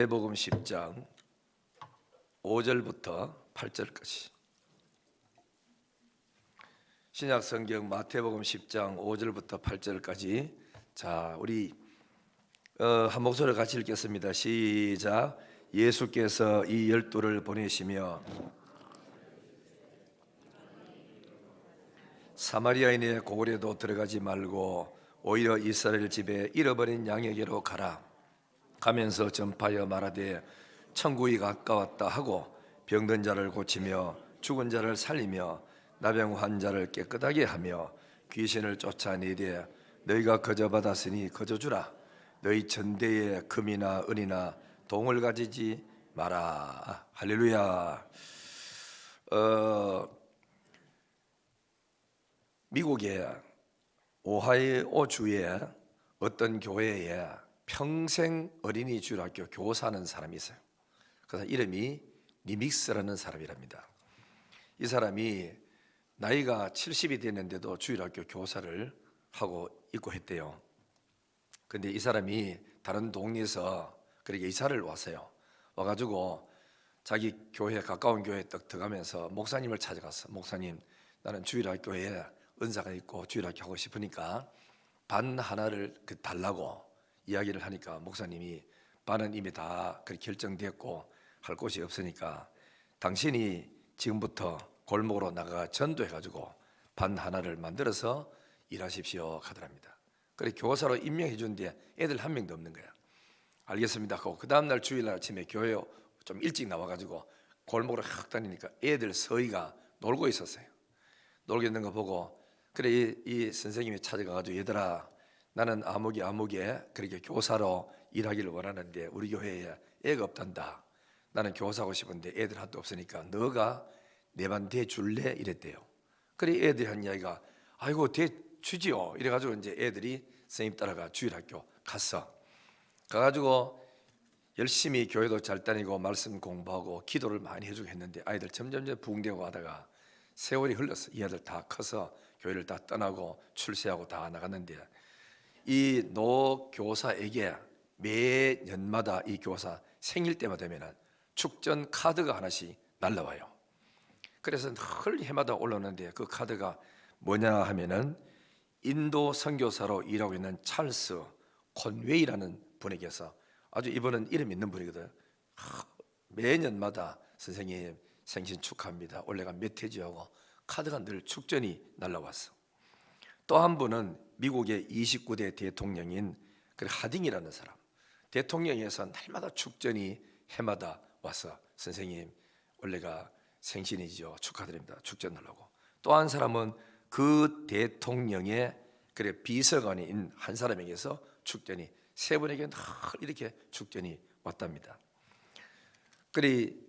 마태복음 10장 5절부터 8절까지. 신약 성경 마태복음 10장 5절부터 8절까지. 자, 우리 한 목소리를 같이 읽겠습니다. 시작. 예수께서 이 12를 보내시며 사마리아인의 고을에도 들어가지 말고 오히려 이스라엘 집에 잃어버린 양에게로 가라. 가면서 전파하여 말하되 천국이 가까웠다 하고 병든 자를 고치며 죽은 자를 살리며 나병 환자를 깨끗하게 하며 귀신을 쫓아내되 너희가 거저 받았으니 거저 주라. 너희 전대에 금이나 은이나 동을 가지지 마라. 할렐루야. 미국의 오하이오 주의 어떤 교회에 평생 어린이 주일학교 교사하는 사람이 있어요. 그래서 이름이 리믹스라는 사람이랍니다. 이 사람이 나이가 70이 됐는데도 주일학교 교사를 하고 있고 했대요. 근데 이 사람이 다른 동네에서 그렇게 이사를 왔어요. 와가지고 자기 교회, 가까운 교회에 딱 들어가면서 목사님을 찾아갔어. 목사님, 나는 주일학교에 은사가 있고 주일학교 하고 싶으니까 반 하나를 달라고 이야기를 하니까 목사님이 반은 이미 다 그렇게 결정됐고 할 곳이 없으니까 당신이 지금부터 골목으로 나가 전도해가지고 반 하나를 만들어서 일하십시오 하더랍니다. 그래 교사로 임명해 준데 애들 한 명도 없는 거야. 알겠습니다 하고 그 다음날 주일날 아침에 교회 좀 일찍 나와가지고 골목으로 확 다니니까 애들 서희가 놀고 있었어요. 놀고 있는 거 보고 그래 이 선생님이 찾아가가지고 얘들아, 나는 아무개 그렇게 교사로 일하기를 원하는데 우리 교회에 애가 없단다. 나는 교사하고 싶은데 애들 하나도 없으니까 너가 내 반 대줄래? 이랬대요. 그래 애들이 한 이야기가 아이고 대주지요. 이래가지고 이제 애들이 선생님 따라가 주일학교 갔어. 가가지고 열심히 교회도 잘 다니고 말씀 공부하고 기도를 많이 해주고 했는데 아이들 점점 부흥되고 하다가 세월이 흘렀어. 이 아들 다 커서 교회를 다 떠나고 출세하고 다 나갔는데 이 노 교사에게 매년마다 이 교사 생일 때마다 되면 축전 카드가 하나씩 날라와요. 그래서 늘 해마다 올라오는데 그 카드가 뭐냐 하면은 인도 선교사로 일하고 있는 찰스 콘웨이라는 분에게서 아주 이분은 이름 있는 분이거든. 매년마다 선생님 생신 축하합니다. 올해가 몇 해지하고 카드가 늘 축전이 날라왔어. 또 한 분은 미국의 29대 대통령인 하딩이라는 사람, 대통령에서 날마다 축전이 해마다 와서 선생님 올해가 생신이죠. 축하드립니다. 축전 날라고. 또 한 사람은 그 대통령의 비서관인 한 사람에게서 축전이 세 분에게 늘 이렇게 축전이 왔답니다. 그리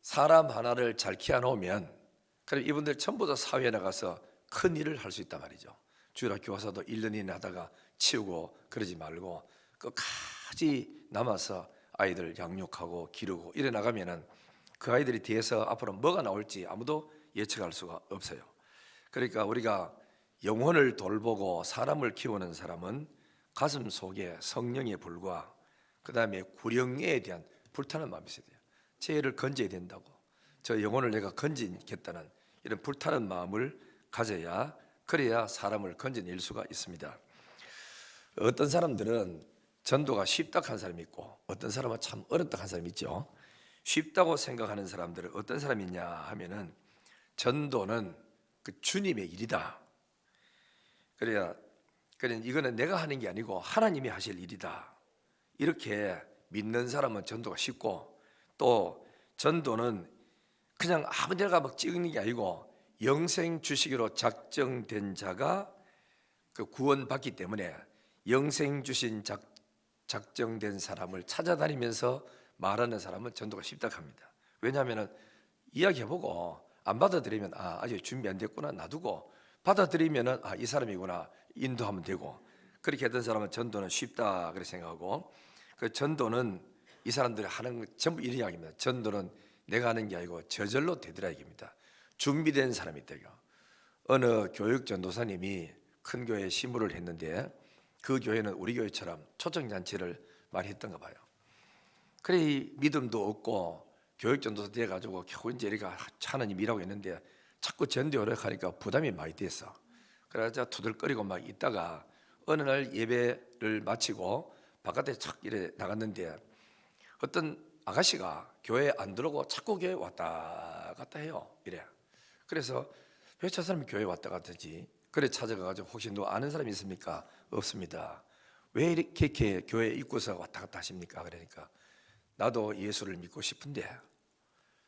사람 하나를 잘 키워놓으면 그럼 이분들 전부 다 사회에 나가서 큰 일을 할 수 있단 말이죠. 주일학교 교사도 1년 이내 하다가 치우고 그러지 말고 끝까지 남아서 아이들 양육하고 기르고 이래 나가면은 그 아이들이 뒤에서 앞으로 뭐가 나올지 아무도 예측할 수가 없어요. 그러니까 우리가 영혼을 돌보고 사람을 키우는 사람은 가슴 속에 성령의 불과 그 다음에 구령에 대한 불타는 마음이 있어야 돼요. 죄를 건져야 된다고, 저 영혼을 내가 건지겠다는 이런 불타는 마음을 가져야, 그래야 사람을 건져낼 수가 있습니다. 어떤 사람들은 전도가 쉽다 한 사람이 있고 어떤 사람은 참 어렵다 한 사람이 있죠. 쉽다고 생각하는 사람들은 어떤 사람이 있냐 하면은 전도는 그 주님의 일이다. 그래야 이거는 내가 하는 게 아니고 하나님이 하실 일이다. 이렇게 믿는 사람은 전도가 쉽고, 또 전도는 그냥 아무 데나 막 찍는 게 아니고 영생 주시기로 작정된 자가 그 구원받기 때문에 영생 주신 작정된 사람을 찾아다니면서 말하는 사람은 전도가 쉽다 합니다. 왜냐하면 이야기해보고 안 받아들이면 아직 준비 안 됐구나 놔두고, 받아들이면 이 사람이구나 인도하면 되고, 그렇게 했던 사람은 전도는 쉽다 그렇게 생각하고, 그 전도는 이 사람들이 하는 거 전부 이런 이야기입니다. 전도는 내가 하는 게 아니고 저절로 되더라 얘기입니다. 준비된 사람이 있대요. 어느 교육 전도사님이 큰 교회에 시무를 했는데 그 교회는 우리 교회처럼 초청잔치를 많이 했던가 봐요. 그래 이 믿음도 없고 교육전도사 돼가지고 겨우 이제 우리가 하나님 일하고 있는데 자꾸 전도를 하니까 부담이 많이 됐어. 그래서 투덜거리고 막 있다가 어느 날 예배를 마치고 바깥에 착 이래 나갔는데 어떤 아가씨가 교회 안 들어오고 자꾸 교회 왔다 갔다 해요. 이래. 그래서 왜 저 사람이 교회 왔다 갔다 하지? 그래 찾아가가지고 혹시 너 아는 사람이 있습니까? 없습니다. 왜 이렇게 교회 입구에서 왔다 갔다 하십니까? 그러니까 나도 예수를 믿고 싶은데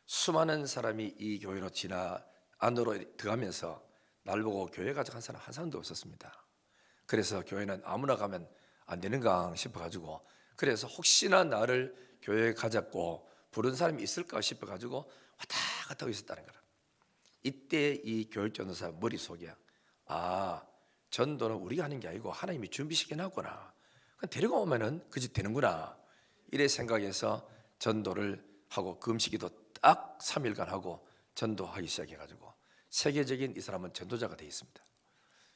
수많은 사람이 이 교회로 안으로 들어가면서 날 보고 교회 가자 한 사람 한 사람도 없었습니다. 그래서 교회는 아무나 가면 안 되는가 싶어가지고 그래서 혹시나 나를 교회에 가자고 부른 사람이 있을까 싶어가지고 왔다 갔다 하고 있었다는 거라. 이때 이 교육전도사 머릿속에 전도는 우리가 하는 게 아니고 하나님이 준비시켜놨구나. 데리고 오면은 그 집 되는구나. 이래 생각해서 전도를 하고 금식기도 딱 3일간 하고 전도하기 시작해가지고 세계적인 이 사람은 전도자가 되어 있습니다.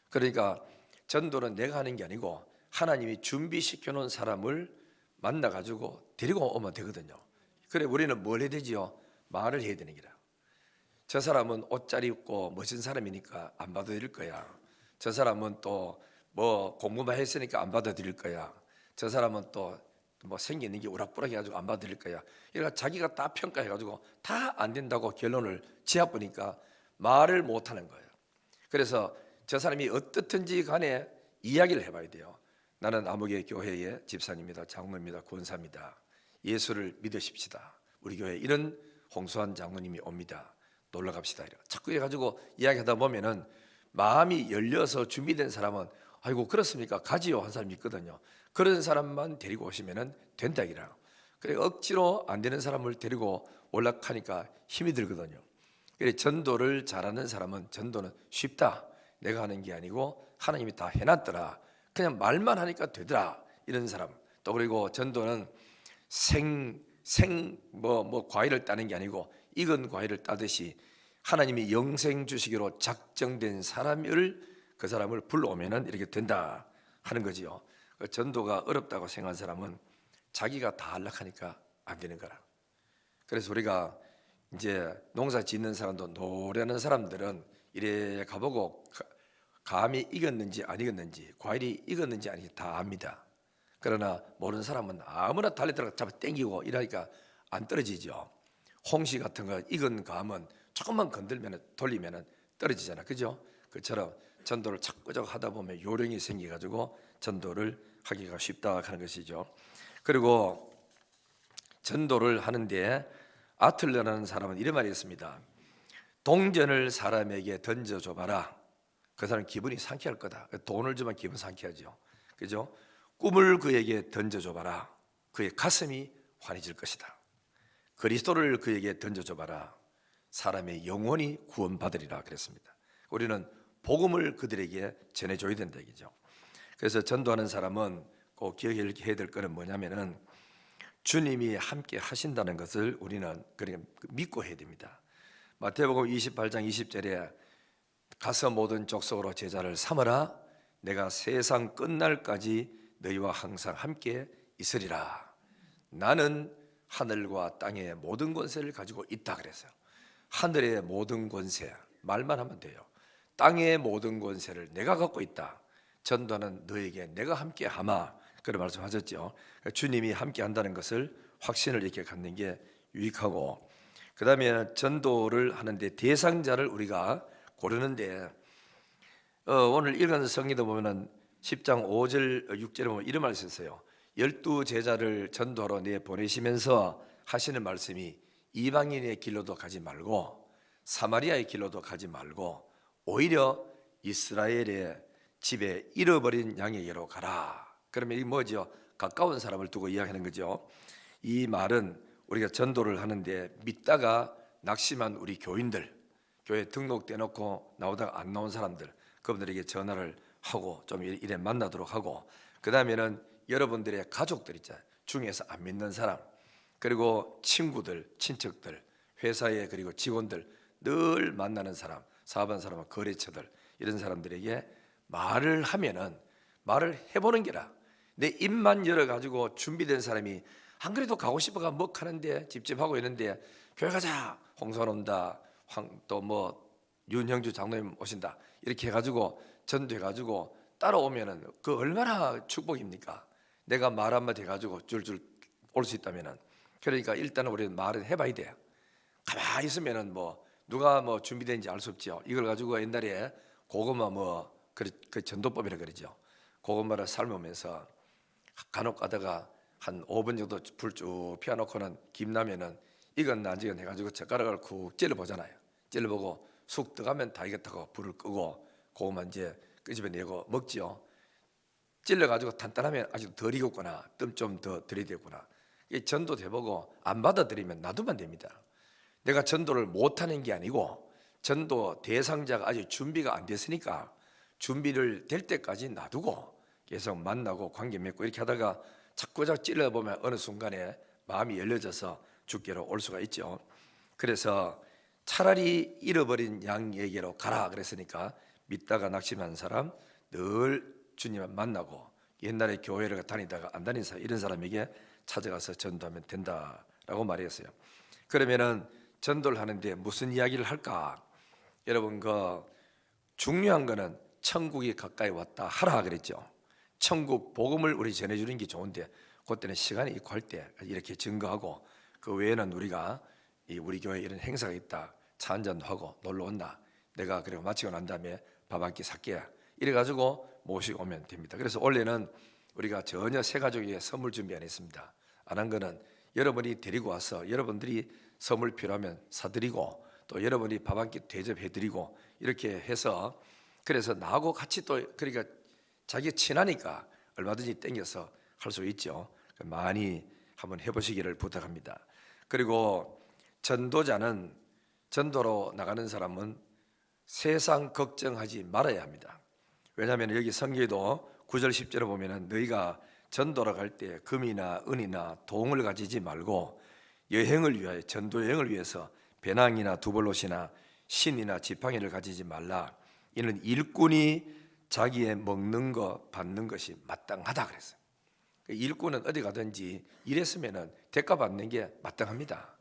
그러니까 전도는 내가 하는 게 아니고 하나님이 준비시켜 놓은 사람을 만나가지고 데리고 오면 되거든요. 그래 우리는 뭘 해야 되지요? 말을 해야 되는 기라. 저 사람은 옷 잘 입고 멋진 사람이니까 안 받아들일 거야. 저 사람은 또 뭐 공부만 했으니까 안 받아들일 거야. 저 사람은 또 뭐 생기는 게 우락부락 해가지고 안 받아들일 거야. 그러니까 자기가 다 평가해가지고 다 안 된다고 결론을 지어보니까 말을 못 하는 거예요. 그래서 저 사람이 어떻든지 간에 이야기를 해봐야 돼요. 나는 아무개 교회의 집사입니다. 장로입니다. 권사입니다. 예수를 믿으십시다. 우리 교회에 이런 홍수환 장로님이 옵니다. 놀러 갑시다. 자꾸 해가지고 이야기하다 보면은 마음이 열려서 준비된 사람은 아이고 그렇습니까? 가지요 한 사람이 있거든요. 그런 사람만 데리고 오시면은 된다 이라. 그래 억지로 안 되는 사람을 데리고 올라가니까 힘이 들거든요. 그래 전도를 잘하는 사람은 전도는 쉽다. 내가 하는 게 아니고 하나님이 다 해놨더라. 그냥 말만 하니까 되더라. 이런 사람. 또 그리고 전도는 과일을 따는 게 아니고 익은 과일을 따듯이 하나님이 영생 주시기로 작정된 사람을 그 사람을 불러오면은 이렇게 된다 하는 거지요. 전도가 어렵다고 생각한 사람은 자기가 다 하려니까 안 되는 거라. 그래서 우리가 이제 농사 짓는 사람도 노래하는 사람들은 이래 가보고 감이 익었는지 안 익었는지 과일이 익었는지 아닌지 다 압니다. 그러나 모르는 사람은 아무나 달리 들어가 잡아 당기고 이러니까 안 떨어지죠. 홍시 같은 거 익은 감은 조금만 건들면 돌리면 떨어지잖아. 그죠? 그처럼 전도를 자꾸 하다 보면 요령이 생겨가지고 전도를 하기가 쉽다 하는 것이죠. 그리고 전도를 하는데 아틀러라는 사람은 이런 말이 있습니다. 동전을 사람에게 던져줘봐라. 그 사람 기분이 상쾌할 거다. 돈을 주면 기분 상쾌하죠. 그죠? 꿈을 그에게 던져줘봐라. 그의 가슴이 환해질 것이다. 그리스도를 그에게 던져줘봐라. 사람의 영혼이 구원받으리라 그랬습니다. 우리는 복음을 그들에게 전해줘야 된다 얘기죠. 그래서 전도하는 사람은 꼭 기억해야 될 것은 뭐냐면은 주님이 함께 하신다는 것을 우리는 그러니까 믿고 해야 됩니다. 마태복음 28장 20절에 가서 모든 족속으로 제자를 삼으라. 내가 세상 끝날까지 너희와 항상 함께 있으리라. 나는 하늘과 땅의 모든 권세를 가지고 있다 그랬어요. 하늘의 모든 권세 말만 하면 돼요. 땅의 모든 권세를 내가 갖고 있다. 전도는 너에게 내가 함께 하마. 그런 말씀하셨죠. 주님이 함께 한다는 것을 확신을 이렇게 갖는 게 유익하고, 그 다음에 전도를 하는데 대상자를 우리가 고르는데 오늘 읽은 성경도 보면은 10장 5절 6절에 보면 이런 말이 있어요. 12 제자를 전도하러 보내시면서 하시는 말씀이 이방인의 길로도 가지 말고 사마리아의 길로도 가지 말고 오히려 이스라엘의 집에 잃어버린 양에게로 가라. 그러면 이 뭐죠? 가까운 사람을 두고 이야기하는 거죠. 이 말은 우리가 전도를 하는데 믿다가 낙심한 우리 교인들, 교회 등록돼 놓고 나오다가 안 나온 사람들, 그분들에게 전화를 하고 좀 이래 만나도록 하고, 그 다음에는 여러분들의 가족들 있잖아요. 중에서 안 믿는 사람, 그리고 친구들, 친척들, 회사에 그리고 직원들, 늘 만나는 사람, 사업하는 사람, 거래처들, 이런 사람들에게 말을 하면은 말을 해보는 게라. 내 입만 열어가지고 준비된 사람이 안 그래도 가고 싶어가 뭐 하는데 찝찝하고 있는데 교회 가자, 홍선 온다, 또 뭐 윤형주 장로님 오신다 이렇게 해가지고 전도해가지고 따라오면은 그 얼마나 축복입니까? 내가 말 한마디 해가지고 줄줄 올 수 있다면은. 그러니까 일단은 우리는 말은 해봐야 돼요. 가만히 있으면은 뭐 누가 뭐 준비된지 알 수 없죠. 이걸 가지고 옛날에 고구마 그 전도법이라 그러죠. 고구마를 삶으면서 간혹 가다가 한 5분 정도 불 쭉 피워놓고는 김 나면은 이건 난지건 해가지고 젓가락을 쿡 찔러보잖아요. 찔러보고 쑥 들어가면 다 익었다고 불을 끄고 고구마 이제 끄집어내고 먹지요. 찔러가지고 단단하면 아직 덜 익었구나, 좀 더 들이대구나. 전도 돼보고 안 받아들이면 놔두면 됩니다. 내가 전도를 못하는 게 아니고 전도 대상자가 아직 준비가 안 됐으니까 준비를 될 때까지 놔두고 계속 만나고 관계 맺고 이렇게 하다가 자꾸 찔러보면 어느 순간에 마음이 열려져서 주께로 올 수가 있죠. 그래서 차라리 잃어버린 양에게로 가라 그랬으니까 믿다가 낙심한 사람, 늘 주님을 만나고 옛날에 교회를 다니다가 안 다닌 사람, 이런 사람에게 찾아가서 전도하면 된다라고 말했어요. 그러면은 전도를 하는데 무슨 이야기를 할까? 여러분, 그 중요한 거는 천국이 가까이 왔다 하라 그랬죠. 천국 복음을 우리 전해주는 게 좋은데 그때는 시간이 있고 할 때 이렇게 증거하고, 그 외에는 우리가 우리 교회에 이런 행사가 있다, 차 한잔도 하고 놀러 온다, 내가 그리고 마치고 난 다음에 밥 한 끼 살게, 이래가지고 모시고 오면 됩니다. 그래서 원래는 우리가 전혀 새 가족에게 선물 준비 안 했습니다. 안 한 거는 여러분이 데리고 와서 여러분들이 선물 필요하면 사드리고 또 여러분이 밥 한 끼 대접해드리고 이렇게 해서, 그래서 나하고 같이 또 그러니까 자기 친하니까 얼마든지 땡겨서 할 수 있죠. 많이 한번 해보시기를 부탁합니다. 그리고 전도자는, 전도로 나가는 사람은 세상 걱정하지 말아야 합니다. 왜냐하면 여기 성경에도 9절 10절에 보면은 너희가 전도로 갈 때 금이나 은이나 동을 가지지 말고 여행을 위하여, 전도 여행을 위해서 배낭이나 두벌롯이나 신이나 지팡이를 가지지 말라. 이는 일꾼이 자기의 먹는 거 받는 것이 마땅하다 그랬어요. 일꾼은 어디 가든지 일했으면은 대가 받는 게 마땅합니다.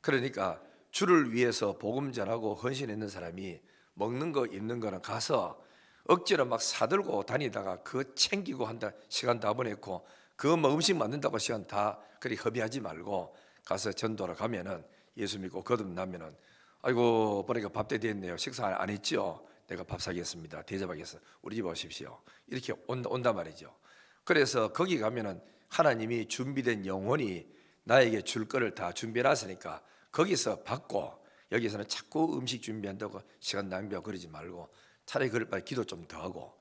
그러니까 주를 위해서 복음 전하고 헌신했는 사람이 먹는 거 입는 거는 가서 억지로 막 사들고 다니다가 그거 챙기고 한다 시간 다 보냈고, 그거 뭐 음식 만든다고 시간 다 그리 허비하지 말고 가서 전도를 가면은 예수 믿고 거듭나면은 아이고 보니까 밥 때 됐네요, 식사 안 했죠, 내가 밥 사겠습니다, 대접하겠어, 우리 집 오십시오, 이렇게 온단 말이죠. 그래서 거기 가면은 하나님이 준비된 영혼이 나에게 줄 거를 다 준비해 놨으니까 거기서 받고, 여기서는 자꾸 음식 준비한다고 시간 낭비하고 그러지 말고 차라리 그럴 바에 기도 좀 더 하고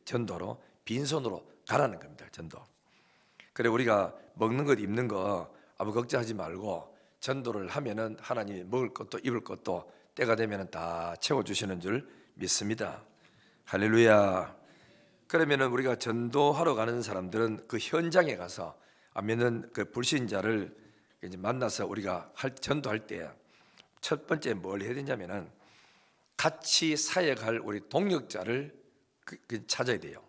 전도로 빈손으로 가라는 겁니다. 전도. 그래 우리가 먹는 것 입는 거 아무 걱정하지 말고 전도를 하면은 하나님이 먹을 것도 입을 것도 때가 되면은 다 채워주시는 줄 믿습니다. 할렐루야. 그러면은 우리가 전도하러 가는 사람들은 그 현장에 가서 안 믿는 그 불신자를 이제 만나서 우리가 전도할 때 첫 번째 뭘 해야 되냐면은 같이 사역할 우리 동역자를 찾아야 돼요.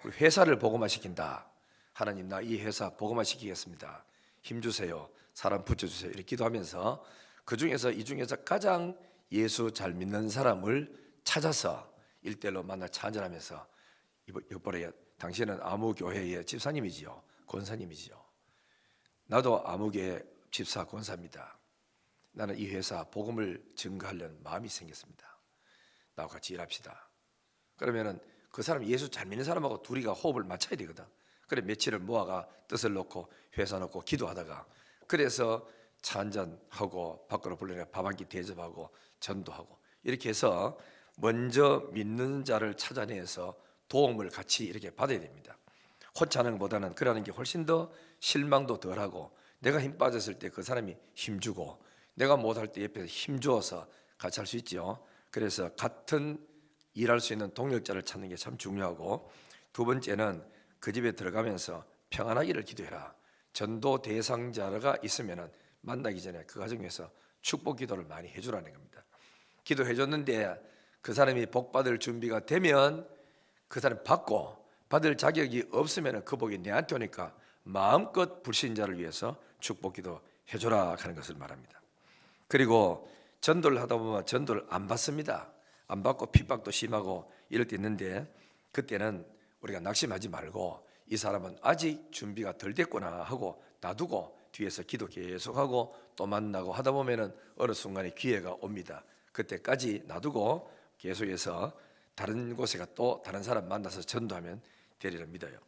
우리 회사를 복음화 시킨다. 하나님 나 이 회사 복음화 시키겠습니다. 힘 주세요. 사람 붙여주세요. 이렇게 기도하면서 그 중에서 이 중에서 가장 예수 잘 믿는 사람을 찾아서 일대일로 만나 차 한잔하면서 이번에 당신은 아무 교회의 집사님이지요, 권사님이지요. 나도 아무교회 집사 권사입니다. 나는 이 회사 복음을 증거하려는 마음이 생겼습니다. 나와 같이 일합시다. 그러면은 그 사람 예수 잘 믿는 사람하고 둘이가 호흡을 맞춰야 되거든. 그래 며칠을 모아가 뜻을 놓고 회사 놓고 기도하다가, 그래서 차 한잔 하고 밖으로 불러내 밥 한 끼 대접하고 전도하고 이렇게 해서 먼저 믿는 자를 찾아내서 도움을 같이 이렇게 받아야 됩니다. 혼자 하는 것보다는 그러는 게 훨씬 더 실망도 덜하고, 내가 힘 빠졌을 때 그 사람이 힘주고 내가 못할 때 옆에서 힘주어서 같이 할 수 있죠. 그래서 같은 일할 수 있는 동역자를 찾는 게 참 중요하고, 두 번째는 그 집에 들어가면서 평안하기를 기도해라. 전도 대상자가 있으면은 만나기 전에 그 가정에서 축복 기도를 많이 해주라는 겁니다. 기도해 줬는데 그 사람이 복 받을 준비가 되면 그 사람 받고, 받을 자격이 없으면 그 복이 내한테 오니까 마음껏 불신자를 위해서 축복기도 해줘라 하는 것을 말합니다. 그리고 전도를 하다 보면 전도를 안 받습니다. 안 받고 핍박도 심하고 이럴 때 있는데, 그때는 우리가 낙심하지 말고 이 사람은 아직 준비가 덜 됐구나 하고 놔두고 뒤에서 기도 계속하고 또 만나고 하다 보면은 어느 순간에 기회가 옵니다. 그때까지 놔두고 계속해서 다른 곳에 또 다른 사람 만나서 전도하면 되리라 믿어요.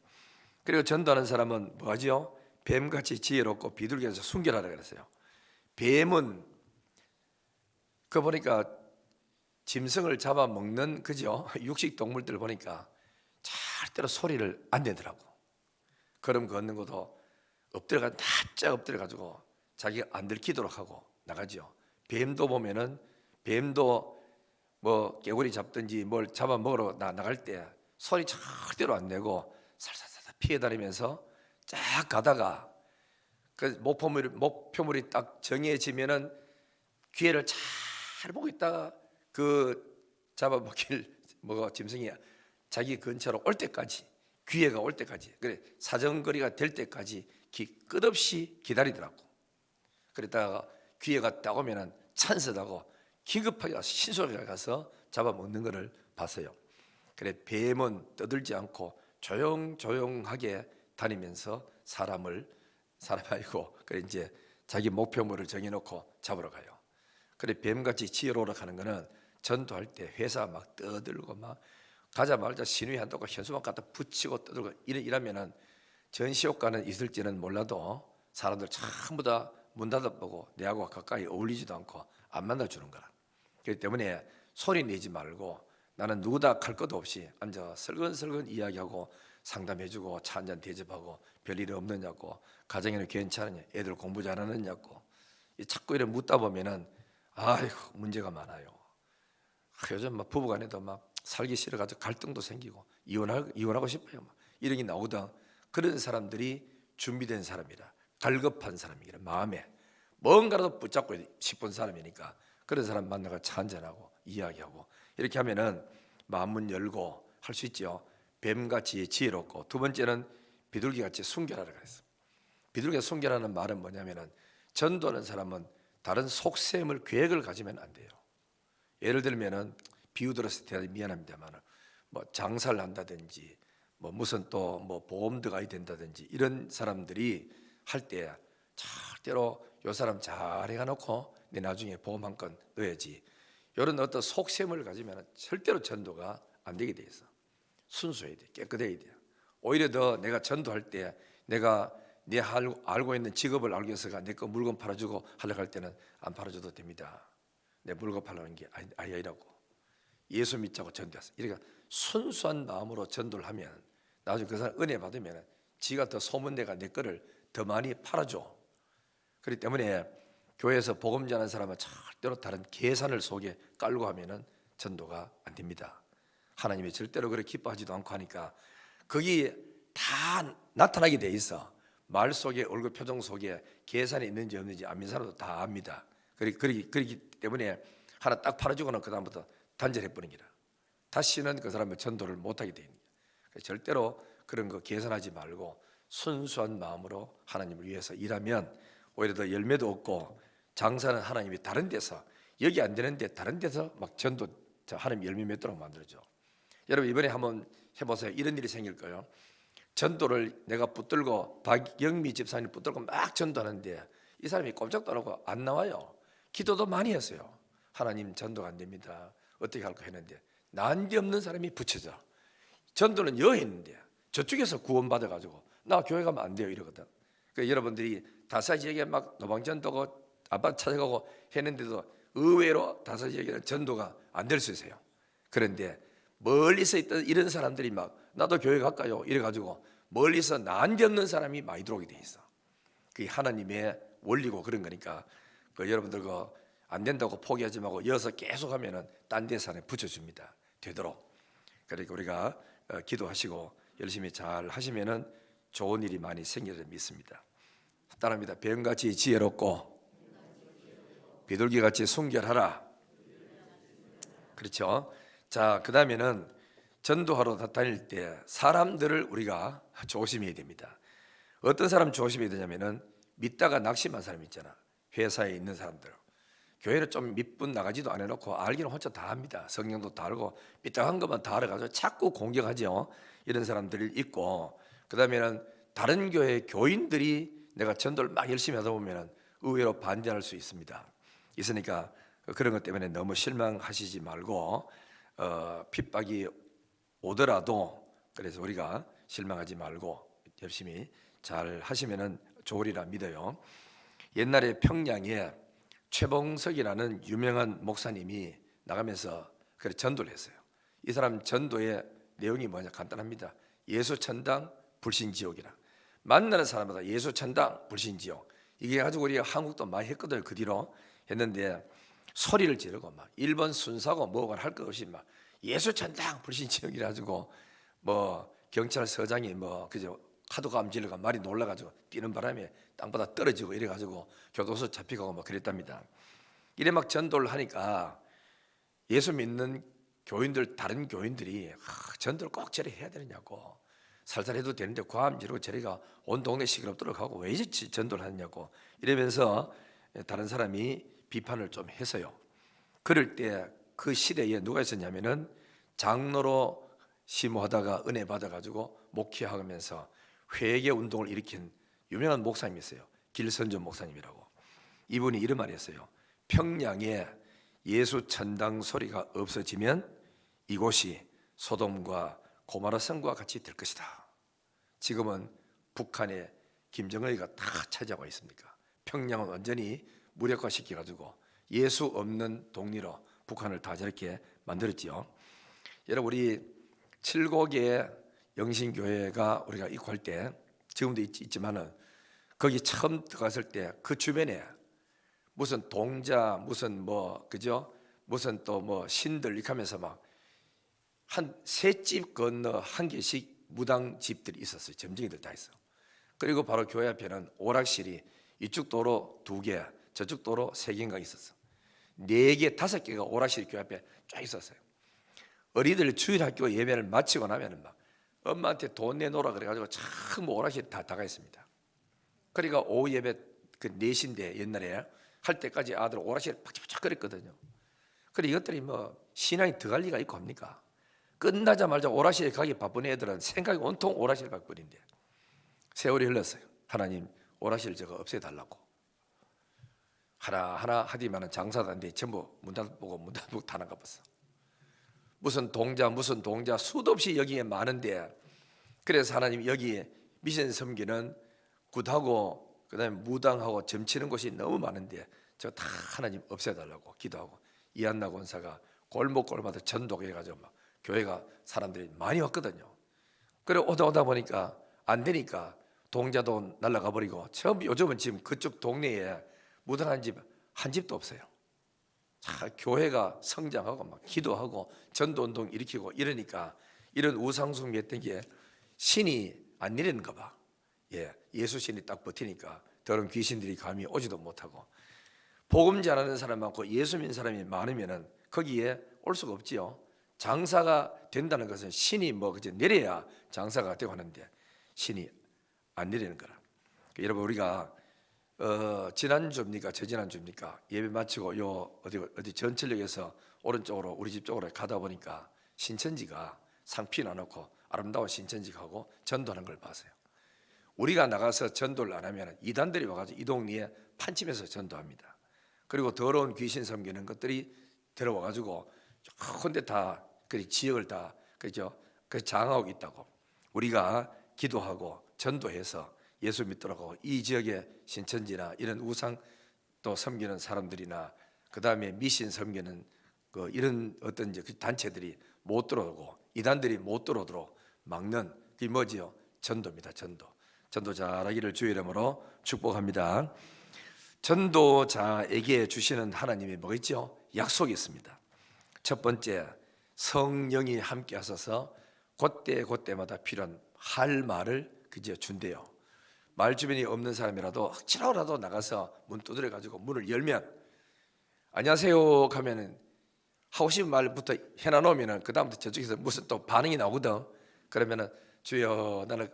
그리고 전도하는 사람은 뭐하죠? 뱀같이 지혜롭고 비둘기에서 순결하라 그랬어요. 뱀은 그 보니까 짐승을 잡아먹는 그죠? 육식 동물들 보니까 절대로 소리를 안 내더라고. 걸음 걷는 것도 엎드려가 납작 엎드려가지고 자기가 안 들키도록 하고 나가죠. 뱀도 보면은 뱀도 뭐 개구리 잡든지 뭘 잡아먹으러 나갈 때 소리 절대로 안 내고 살살살 피해 다니면서 쫙 가다가 그 목표물이 딱 정해지면은 기회를 잘 보고 있다가 그 잡아먹힐 짐승이 자기 근처로 올 때까지, 기회가 올 때까지, 그래 사정거리가 될 때까지 끝없이 기다리더라고. 그랬다가 기회가 딱 오면은 찬스다고 기급하게 신속하게 가서 잡아먹는 것을 봤어요. 그래 뱀은 떠들지 않고 조용조용하게 다니면서 사람이 그래 이제 자기 목표물을 정해놓고 잡으러 가요. 그래 뱀같이 지혜로우라 하는 거는 전도할 때 회사 막 떠들고 막 가자마자 신우이 한다고 현수막 갖다 붙이고 떠들고 이러면은 전시효과는 있을지는 몰라도 사람들 전부 다 문 닫아보고 내하고 가까이 어울리지도 않고 안 만나주는 거라. 그렇기 때문에 소리 내지 말고 나는 누구다 갈 것도 없이 앉아 설근설근 이야기하고 상담해주고 차 한잔 대접하고 별일 없느냐고, 가정에는 괜찮으냐, 애들 공부 잘하느냐고 자꾸 이렇게 묻다 보면은 아이고 문제가 많아요. 요즘 막 부부간에도 막 살기 싫어가지고 갈등도 생기고 이혼하고 싶어요. 막 이런 게 나오던 그런 사람들이 준비된 사람이라, 갈급한 사람이라, 마음에 뭔가라도 붙잡고 싶은 사람이니까 그런 사람 만나가 차 한잔하고 이야기하고 이렇게 하면은 마음 문 열고 할 수 있죠. 뱀같이 지혜롭고, 두 번째는 비둘기같이 순결하라 그랬어. 비둘기가 순결하는 말은 뭐냐면은 전도하는 사람은 다른 속셈을 계획을 가지면 안 돼요. 예를 들면은 비유 들었을 때 미안합니다만 뭐 장사를 한다든지 뭐 무슨 또 뭐 보험 들어가야 된다든지 이런 사람들이 할 때 절대로 요 사람 잘 해가놓고 내 나중에 보험 한 건 넣어야지, 이런 어떤 속셈을 가지면 절대로 전도가 안 되게 돼 있어. 순수해야 돼, 깨끗해야 돼. 오히려 더 내가 전도할 때 내가 내 알고 있는 직업을 알고 있어가 내 거 물건 팔아주고 하려고 할 때는 안 팔아줘도 됩니다. 내 물건 팔라는 게 아니라고. 예수 믿자고 전도했어. 이러니까 순수한 마음으로 전도를 하면 나중에 그 사람 은혜 받으면 지가 더 소문내가 내 거를 더 많이 팔아줘. 그렇기 때문에 교회에서 복음 전하는 사람은 절대로 다른 계산을 속에 깔고 하면은 전도가 안 됩니다. 하나님이 절대로 그렇게 기뻐하지도 않고 하니까 거기 다 나타나게 돼 있어. 말 속에, 얼굴 표정 속에 계산이 있는지 없는지 안 믿는 사람도 다 압니다. 그렇기 때문에 하나 딱 팔아주고는 그 다음부터 단절해버린 기라. 다시는 그 사람의 전도를 못하게 돼 있는 거야. 절대로 그런 거 계산하지 말고 순수한 마음으로 하나님을 위해서 일하면 오히려 더 열매도 얻고, 장사는 하나님이 다른 데서, 여기 안 되는데 다른 데서 막 전도 하나님 열매 맺도록 만들죠. 여러분 이번에 한번 해보세요. 이런 일이 생길 거예요. 전도를 내가 붙들고 박영미 집사님 붙들고 막 전도하는데 이 사람이 꼼짝도 안 하고 안 나와요. 기도도 많이 했어요. 하나님 전도가 안 됩니다. 어떻게 할까 했는데 난데없는 사람이 붙여져. 전도는 여했는데 저쪽에서 구원받아가지고 나 교회 가면 안 돼요 이러거든. 그러니까 여러분들이 다사 지역에 막 노방전도고 아빠 찾아가고 했는데도 의외로 다사 지역에는 전도가 안 될 수 있어요. 그런데 멀리서 있던 이런 사람들이 막 나도 교회 갈까요 이래가지고 멀리서 난데없는 사람이 많이 들어오게 돼 있어. 그게 하나님의 원리고 그런 거니까 여러분들 안 된다고 포기하지 말고 이어서 계속 하면은 딴 데서 안에 붙여줍니다. 되도록. 그러니까 우리가 기도하시고 열심히 잘 하시면은 좋은 일이 많이 생기리라 믿습니다. 따라합니다. 뱀같이 지혜롭고 비둘기같이 순결하라. 그렇죠? 자, 그 다음에는 전도하러 다닐 때 사람들을 우리가 조심해야 됩니다. 어떤 사람 조심해야 되냐면은 믿다가 낙심한 사람 있잖아. 회사에 있는 사람들. 교회를 좀 몇 분 나가지도 안 해놓고 알기는 혼자 다 합니다. 성경도 다 알고 삐딱한 것만 다 알아가지고 자꾸 공격하죠. 이런 사람들이 있고, 그 다음에는 다른 교회 교인들이 내가 전도를 막 열심히 하다 보면 의외로 반대할 수 있습니다. 있으니까 그런 것 때문에 너무 실망하시지 말고, 핍박이 오더라도 그래서 우리가 실망하지 말고 열심히 잘 하시면 좋으리라 믿어요. 옛날에 평양에 최봉석이라는 유명한 목사님이 나가면서 그래 전도를 했어요. 이 사람 전도의 내용이 뭐냐 간단합니다. 예수천당 불신지옥이라. 만나는 사람마다 예수천당 불신지옥. 이게 가지고 우리가 한국도 많이 했거든요. 그 뒤로 했는데 소리를 지르고 막 일본 순사고 뭐가 할 것 없이 막 예수천당 불신지옥이라 가지고 뭐 경찰서장이 뭐 그저 카드감 질러가 말이 놀라가지고 뛰는 바람에 땅바닥 떨어지고 이래가지고 교도소 잡히고 뭐 그랬답니다. 이래 막 전도를 하니까 예수 믿는 교인들 다른 교인들이 전도를 꼭 저리 해야 되느냐고, 살살해도 되는데 과함 지르고 저리가 온 동네 시끄럽도록 하고 왜 이제 전도를 하느냐고 이러면서 다른 사람이 비판을 좀 해서요. 그럴 때 그 시대에 누가 있었냐면은 장로로 심호하다가 은혜 받아가지고 목회하면서 회개 운동을 일으킨 유명한 목사님이 있어요. 길선전 목사님이라고. 이분이 이런 말을 했어요. 평양에 예수 천당 소리가 없어지면 이곳이 소돔과 고모라 성과 같이 될 것이다. 지금은 북한의 김정은이가 다 차지하고 있습니까? 평양은 완전히 무력화시켜가지고 예수 없는 동리로 북한을 다 저렇게 만들었지요. 여러분, 우리 7곡의 영신교회가 우리가 입구할 때 지금도 있지만은 거기 처음 들어갔을 때 그 주변에 무슨 동자 무슨 뭐 그죠 무슨 또 뭐 신들 이렇게 하면서 막 한 세 집 건너 한 개씩 무당 집들이 있었어요. 점쟁이들 다 있어. 그리고 바로 교회 앞에는 오락실이 이쪽 도로 2개, 저쪽 도로 3개인가 있었어. 4개, 5개가 오락실이 교회 앞에 쫙 있었어요. 어린이들 주일학교 예배를 마치고 나면은 막 엄마한테 돈 내놓으라 그래가지고 참 오락실 다 다가 있습니다. 그러니까 오후 예배 그 4시인데 옛날에 할 때까지 아들 오락실 팍팍 거렸거든요. 그래 이것들이 뭐 신앙이 들어갈 리가 있고 합니까? 끝나자마자 오락실에 가기 바쁜 애들은 생각이 온통 오락실 밖뿐인데 세월이 흘렀어요. 하나님 오락실 저거 없애달라고 하나하나 하디만은 장사도 안 돼. 전부 문 닫고 다 나가봤어. 무슨 동자 수도 없이 여기에 많은데, 그래서 하나님 여기에 미션 섬기는 굿하고 그다음에 무당하고 점치는 곳이 너무 많은데 저 다 하나님 없애달라고 기도하고, 이한나 권사가 골목골마다 전도해가지고 막 교회가 사람들이 많이 왔거든요. 그래 오다 보니까 안 되니까 동자도 날아가 버리고 처음 요즘은 지금 그쪽 동네에 무당한 집 한 집도 없어요. 자, 교회가 성장하고 막 기도하고 전도운동 일으키고 이러니까 이런 우상숭배했던 게 신이 안 내리는가 봐. 예수 신이 딱 버티니까 더러운 귀신들이 감히 오지도 못하고, 복음 전하는 사람 많고 예수 믿는 사람이 많으면은 거기에 올 수가 없지요. 장사가 된다는 것은 신이 뭐 그저 내려야 장사가 되고 하는데 신이 안 내리는 거라. 여러분 우리가 지난주입니까 저지난주입니까 예배 마치고 요 어디 전철역에서 오른쪽으로 우리 집 쪽으로 가다 보니까 신천지가 상피 나놓고 아름다운 신천지하고 전도하는 걸 봤어요. 우리가 나가서 전도를 안 하면 이단들이 와가지고 이 동네에 판치면서 전도합니다. 그리고 더러운 귀신 섬기는 것들이 들어와가지고 근데 다 그 지역을 다 그죠 그 장하고 있다고. 우리가 기도하고 전도해서 예수 믿도록 하고 이 지역의 신천지나 이런 우상 또 섬기는 사람들이나 그 다음에 미신 섬기는 그 이런 어떤 이제 그 단체들이 못 들어오고 이단들이 못 들어오도록 막는 그게 뭐지요? 전도입니다. 전도 잘하기를 주의 이름으로 축복합니다. 전도자에게 주시는 하나님이 뭐가 있죠? 약속이 있습니다. 첫 번째, 성령이 함께 하셔서 그때마다 필요한 할 말을 그저 준대요. 말 주변이 없는 사람이라도 억지로라도 나가서 문 두드려 가지고 문을 열면 안녕하세요 하면은 하고 싶은 말부터 해놔 놓으면은 그 다음부터 저쪽에서 무슨 또 반응이 나오거든. 그러면은 주여 나는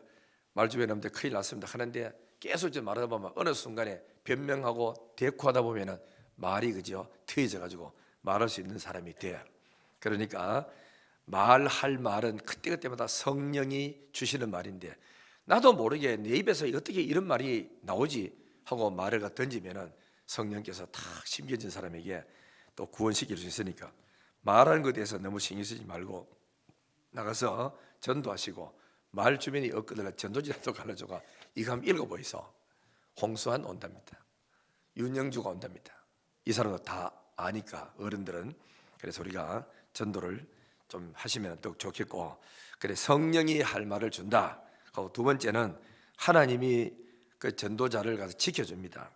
말주변에 없는데 큰일 났습니다 하는데 계속 좀 말하다 보면 어느 순간에 변명하고 대꾸하다 보면은 말이 그죠 트여져 가지고 말할 수 있는 사람이 돼. 그러니까 말할 말은 그때그때마다 성령이 주시는 말인데 나도 모르게 내 입에서 어떻게 이런 말이 나오지 하고 말을 던지면은 성령께서 탁 심겨진 사람에게 또 구원시킬 수 있으니까 말하는 것에 대해서 너무 신경 쓰지 말고 나가서 전도하시고 말 주변이 없거든 전도지라도 갈라줘가 이거 한번 읽어보이소. 홍수환 온답니다. 윤영주가 온답니다. 이 사람도 다 아니까 어른들은. 그래서 우리가 전도를 좀 하시면 더 좋겠고, 그래 성령이 할 말을 준다. 하고 두 번째는 하나님이 그 전도자를 가서 지켜줍니다.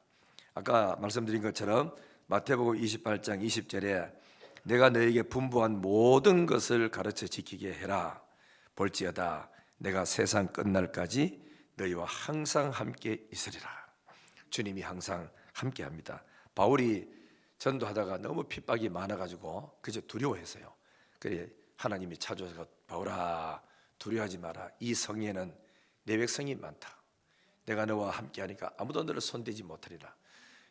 아까 말씀드린 것처럼 마태복음 28장 20절에 내가 너에게 분부한 모든 것을 가르쳐 지키게 해라. 볼지어다 내가 세상 끝날까지 너희와 항상 함께 있으리라. 주님이 항상 함께 합니다. 바울이 전도하다가 너무 핍박이 많아가지고 그저 두려워했어요. 그래 하나님이 찾아서 바울아 두려워하지 마라. 이 성에는 내 백성이 많다. 내가 너와 함께하니까 아무도 너를 손대지 못하리라.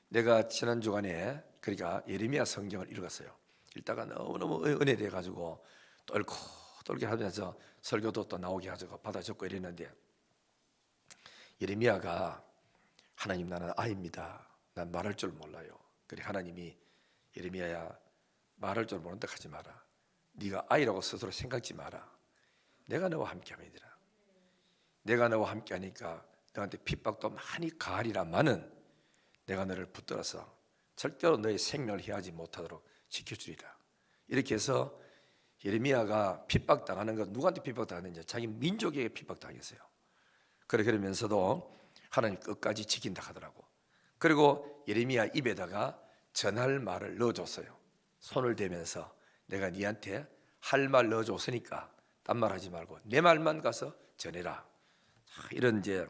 내가 지난 주간에 그러니까 예레미야 성경을 읽었어요. 읽다가 너무너무 은혜돼 가지고 똘게 하면서 설교도 또 나오게 가지고 받아 적고 이랬는데 예레미야가 하나님 나는 아이입니다. 난 말할 줄 몰라요. 그래 하나님이 예레미야야 말할 줄 모른다 하지 마라. 네가 아이라고 스스로 생각지 마라. 내가 너와 함께함이니라. 내가 너와 함께하니까 너한테 핍박도 많이 가하리라마는 내가 너를 붙들어서 절대로 너의 생명을 해하지 못하도록 지켜주리라. 이렇게 해서 예레미야가 핍박당하는 것 누구한테 핍박당하는지 자기 민족에게 핍박당했어요. 그러면서도 하나님 끝까지 지킨다 하더라고. 그리고 예레미야 입에다가 전할 말을 넣어줬어요. 손을 대면서 내가 네한테 할 말 넣어줬으니까 딴 말 하지 말고 내 말만 가서 전해라. 이런 이제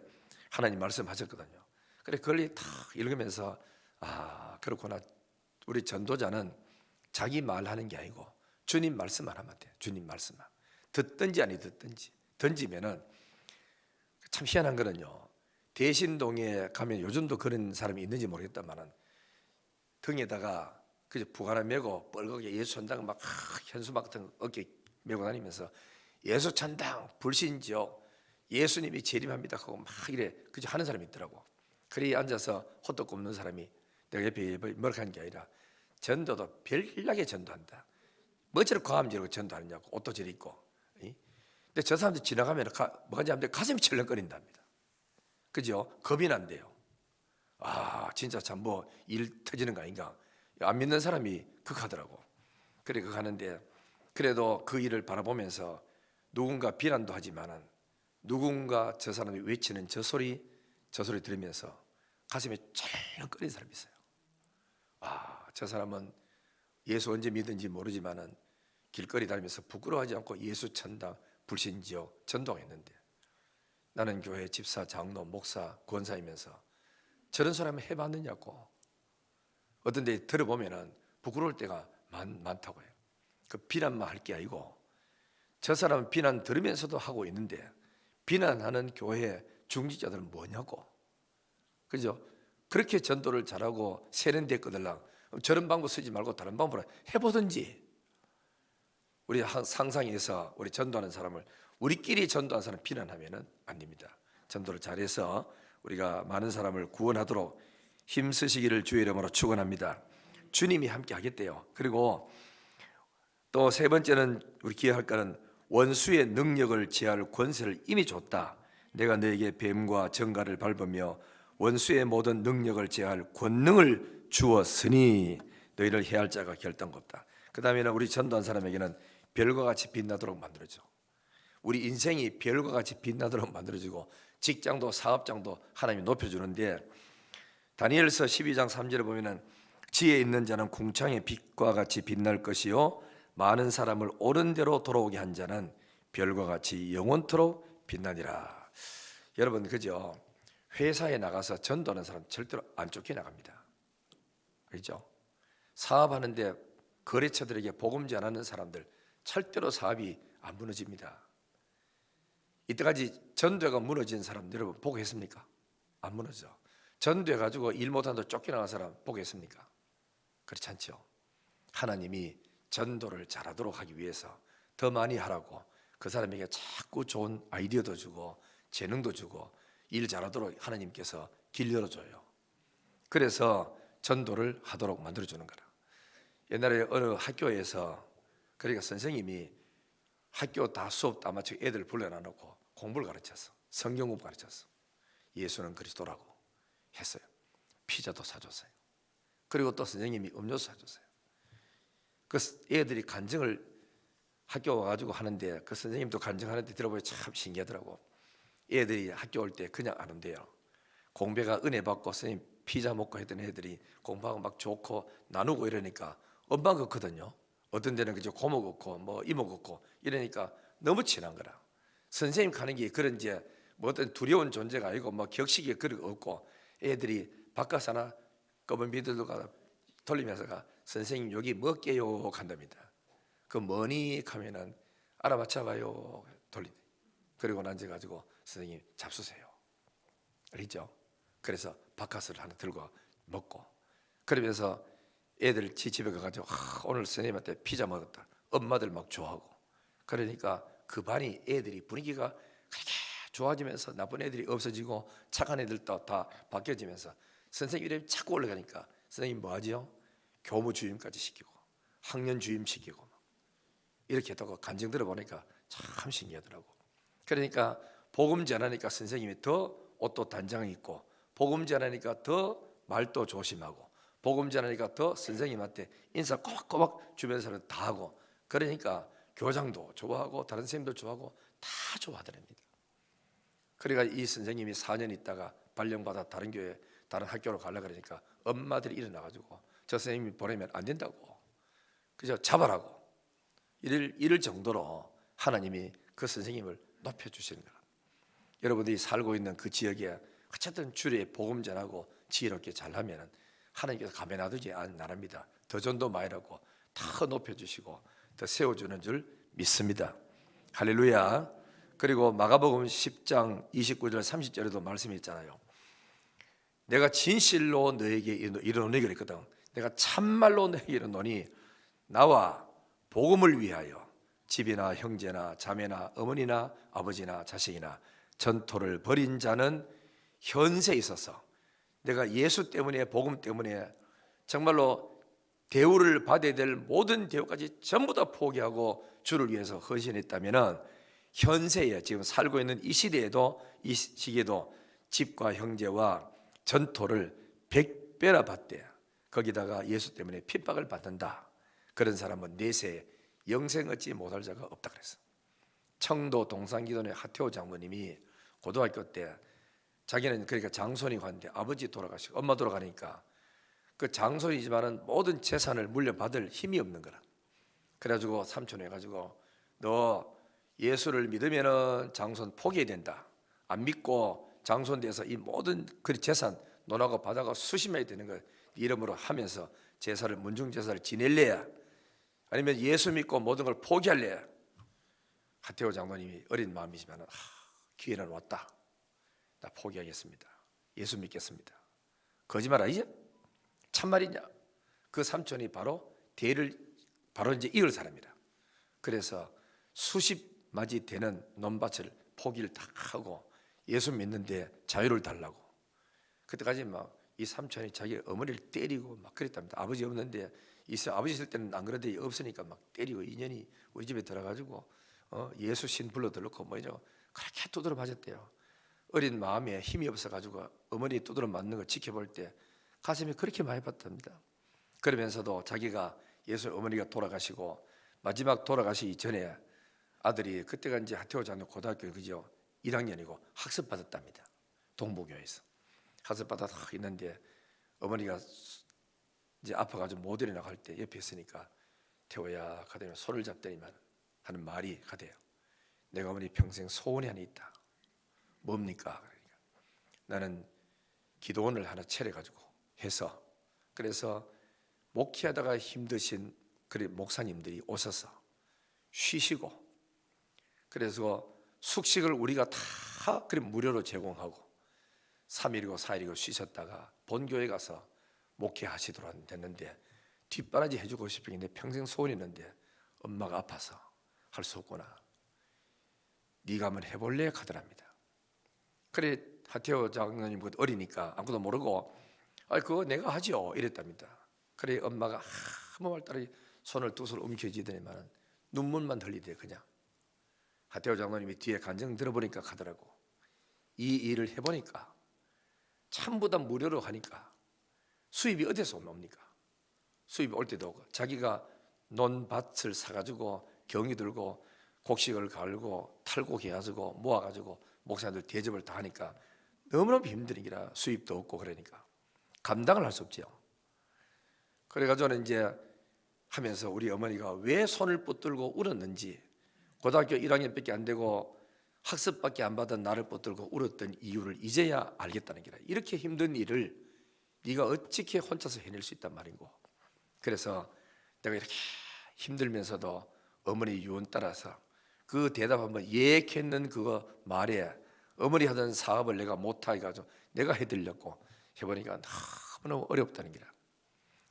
하나님 말씀하셨거든요. 그래 그걸 다 읽으면서 아 그렇구나. 우리 전도자는 자기 말하는 게 아니고 주님 말씀만 하면 돼. 주님 말씀만 듣든지 아니 듣든지 던지면은 참 희한한 거는요. 대신동에 가면 요즘도 그런 사람이 있는지 모르겠다만은 등에다가 그저 부가라 메고 뻘겋게 예수 천당 막 현수 같은 어깨 메고 다니면서 예수 천당 불신지옥 예수님이 재림합니다 하고 막 이래 그저 하는 사람이 있더라고. 그리 앉아서 호떡 굽는 사람이 내가 옆에 뭐라 하는 게 아니라 전도도 별나게 전도한다. 뭐처럼 과함지르고 전도하느냐고 옷도 저리 입고. 근데 저 사람들 지나가면 뭐가 하면 가슴이 철렁거린답니다. 그죠? 겁이 난대요. 아 진짜 참 뭐 일 터지는 거 아닌가. 안 믿는 사람이 극하더라고. 그래 극하는데 그래도 그 일을 바라보면서 누군가 비난도 하지만은 누군가 저 사람이 외치는 저 소리 들으면서 가슴이 철렁거리는 사람이 있어요. 아, 저 사람은 예수 언제 믿은지 모르지만은 길거리 다니면서 부끄러워하지 않고 예수 천당 불신지옥 전도했는데 나는 교회 집사, 장로, 목사, 권사이면서 저런 사람을 해봤느냐고. 어떤 데 들어보면은 부끄러울 때가 많다고 해요. 그 비난만 할 게 아니고 저 사람은 비난 들으면서도 하고 있는데 비난하는 교회 중직자들은 뭐냐고. 그죠? 그렇게 전도를 잘하고 세련됐거들랑 저런 방법 쓰지 말고 다른 방법으로 해보든지. 우리 상상해서 우리 전도하는 사람을 우리끼리 전도하는 사람 비난하면은 안 됩니다. 전도를 잘해서 우리가 많은 사람을 구원하도록 힘쓰시기를 주의 이름으로 축원합니다. 주님이 함께 하겠대요. 그리고 또 세 번째는 우리 기억할 거는 원수의 능력을 제할 권세를 이미 줬다. 내가 너에게 뱀과 정갈을 밟으며 원수의 모든 능력을 제할 권능을 주었으니 너희를 해할 자가 결단없다. 그 다음에는 우리 전도한 사람에게는 별과 같이 빛나도록 만들어줘. 우리 인생이 별과 같이 빛나도록 만들어지고 직장도 사업장도 하나님이 높여주는데 다니엘서 12장 3절에 보면은 지혜 있는 자는 궁창의 빛과 같이 빛날 것이요 많은 사람을 옳은 대로 돌아오게 한 자는 별과 같이 영원토록 빛나니라. 여러분 그죠? 회사에 나가서 전도하는 사람 절대로 안 쫓겨나갑니다. 그렇죠? 사업하는데 거래처들에게 복음 전하는 사람들 절대로 사업이 안 무너집니다. 이때까지 전도가 무너진 사람 여러분 보고 했습니까? 안 무너져. 전도해 가지고 일 못한다고 쫓겨나간 사람 보고 했습니까? 그렇지 않죠. 하나님이 전도를 잘하도록 하기 위해서 더 많이 하라고 그 사람에게 자꾸 좋은 아이디어도 주고 재능도 주고 일 잘하도록 하나님께서 길 열어줘요. 그래서 전도를 하도록 만들어주는 거라. 옛날에 어느 학교에서 그러니까 선생님이 학교 다 수업 다 마치고 애들 불러놔놓고 공부를 가르쳤어. 성경 공부 가르쳤어. 예수는 그리스도라고 했어요. 피자도 사줬어요. 그리고 또 선생님이 음료수 사줬어요. 그 애들이 간증을 학교 와가지고 하는데 그 선생님도 간증하는데 들어보니 참 신기하더라고. 애들이 학교 올 때 그냥 안 온대요. 공배가 은혜 받고 선생님 피자 먹고 했던 애들이 공부하고 막 좋고 나누고 이러니까 엄마가 그렇거든요. 어떤 데는 그저 고모 같고 뭐 이모 같고 이러니까 너무 친한 거라. 선생님 가는 게 그런 이제 뭐 어떤 두려운 존재가 아니고 뭐 격식이 그런 거 없고 애들이 바깥 하나 검은 비둘기가 돌리면서 가 선생님 여기 먹게요 간답니다. 그 머니 가면은 알아맞혀봐요 돌리. 그리고 앉아가지고 선생님 잡수세요. 알죠? 그래서 바카스를 하나 들고 먹고 그러면서 애들 집에 가가지고 오늘 선생님한테 피자 먹었다. 엄마들 막 좋아하고 그러니까 그 반이 애들이 분위기가 그렇게 좋아지면서 나쁜 애들이 없어지고 착한 애들도 다 바뀌어지면서 선생님 이름이 자꾸 올라가니까 선생님 뭐 하지요? 교무 주임까지 시키고 학년 주임 시키고 이렇게 했다고 간증 들어보니까 참 신기하더라고. 그러니까 복음 전하니까 선생님이 더 옷도 단장 입고 복음 전하니까 더 말도 조심하고 복음 전하니까 더 선생님한테 인사 꼬박꼬박 주변 사람 다 하고 그러니까 교장도 좋아하고 다른 선생님도 좋아하고 다 좋아하더랍니다. 그러니까 이 선생님이 4년 있다가 발령받아 다른 교회 다른 학교로 가려고 그러니까 엄마들이 일어나가지고 저 선생님이 보내면 안 된다고 그저 잡아라고 이럴 정도로 하나님이 그 선생님을 높여주시는 거라. 여러분들이 살고 있는 그 지역에 어쨌든 주례 복음 전하고 지혜롭게 잘하면 하나님께서 가만 놔두지 않습니다. 더 전도 많이 하고 다 높여주시고 더 세워주는 줄 믿습니다. 할렐루야. 그리고 마가복음 10장 29절 30절에도 말씀이 있잖아요. 내가 진실로 너에게 이르노니 그랬거든. 내가 참말로 너에게 이르노니 나와 복음을 위하여 집이나 형제나 자매나 어머니나 아버지나 자식이나 전토를 벌인 자는 현세에 있어서 내가 예수 때문에 복음 때문에 정말로 대우를 받아야 될 모든 대우까지 전부 다 포기하고 주를 위해서 헌신했다면 현세에 지금 살고 있는 이 시대에도 이 시기에도 집과 형제와 전토를 100배나 받대. 거기다가 예수 때문에 핍박을 받는다. 그런 사람은 내세에 영생 얻지 못할 자가 없다 그랬어. 청도 동산기도회 하태호 장모님이 고등학교 때 자기는 그러니까 장손이 갔는데 아버지 돌아가시고 엄마 돌아가니까 그 장손이지만은 모든 재산을 물려받을 힘이 없는 거라. 그래가지고 삼촌 해가지고 너 예수를 믿으면은 장손 포기해야 된다. 안 믿고 장손 돼서 이 모든 그 재산 논하고 받아가 수심해야 되는 거 이름으로 하면서 제사를 문중 제사를 지낼래야 아니면 예수 믿고 모든 걸 포기할래야. 하태호 장로님이 어린 마음이지만 기회는 왔다. 나 포기하겠습니다. 예수 믿겠습니다. 거짓말 아니죠? 참말이냐? 그 삼촌이 바로 대를 바로 이제 이을 사람이라. 그래서 수십 마지 되는 논밭을 포기를 다 하고 예수 믿는데 자유를 달라고. 그때까지 막 이 삼촌이 자기 어머니를 때리고 막 그랬답니다. 아버지 없는데 아버지 있을 때는 안 그런데 없으니까 막 때리고 인연이 우리 집에 들어가지고 예수 신 불러들고 뭐죠? 그렇게 두드려 맞았대요. 어린 마음에 힘이 없어가지고 어머니 두드려 맞는 거 지켜볼 때 가슴이 그렇게 많이 봤답니다. 그러면서도 자기가 예수 어머니가 돌아가시고 마지막 돌아가시기 전에 아들이 그때가 이제 하태호 장로 고등학교 그죠? 1학년이고 학습 받았답니다. 동부교회에서 학습 받아 있는데 어머니가 이제 아파가지고 못 일어나고 할 때 옆에 있으니까 태호야 가더니 손을 잡더니만 하는 말이 가대요. 내가 어머니 평생 소원이 하나 있다. 뭡니까? 그러니까 나는 기도원을 하나 차려가지고 해서 그래서 목회하다가 힘드신 그래 목사님들이 오셔서 쉬시고 그래서 숙식을 우리가 다 그래 무료로 제공하고 3일이고 4일이고 쉬셨다가 본교회 가서 목회하시도록 됐는데 뒷바라지 해주고 싶은 게 내 평생 소원이었는데 엄마가 아파서 할 수 없구나. 네가 한번 해볼래? 하더랍니다. 그래 하태호 장로님 어리니까 아무것도 모르고 그거 내가 하지요 이랬답니다. 그래 엄마가 아무 말 따라 손을 두 손을 움켜쥐더니만 눈물만 흘리대. 그냥 하태호 장로님이 뒤에 간증 들어보니까 하더라고. 이 일을 해보니까 전부 다 무료로 하니까 수입이 어디서 옵니까? 수입이 올 때도 오고 자기가 논밭을 사가지고 경이 들고 곡식을 갈고 탈곡해가지고 모아가지고 목사님들 대접을 다 하니까 너무너무 힘든 일이라 수입도 없고 그러니까 감당을 할 수 없지요. 그래가지고 이제 하면서 우리 어머니가 왜 손을 붙들고 울었는지 고등학교 1학년밖에 안 되고 학습밖에 안 받은 나를 붙들고 울었던 이유를 이제야 알겠다는 게라. 이렇게 힘든 일을 네가 어떻게 혼자서 해낼 수 있단 말인고. 그래서 내가 이렇게 힘들면서도 어머니 유언 따라서 그 대답 한번 예했는 그거 말에 어머니 하던 사업을 내가 못하게 가지고 내가 해드렸고 해보니까 너무너무 어렵다는 게라.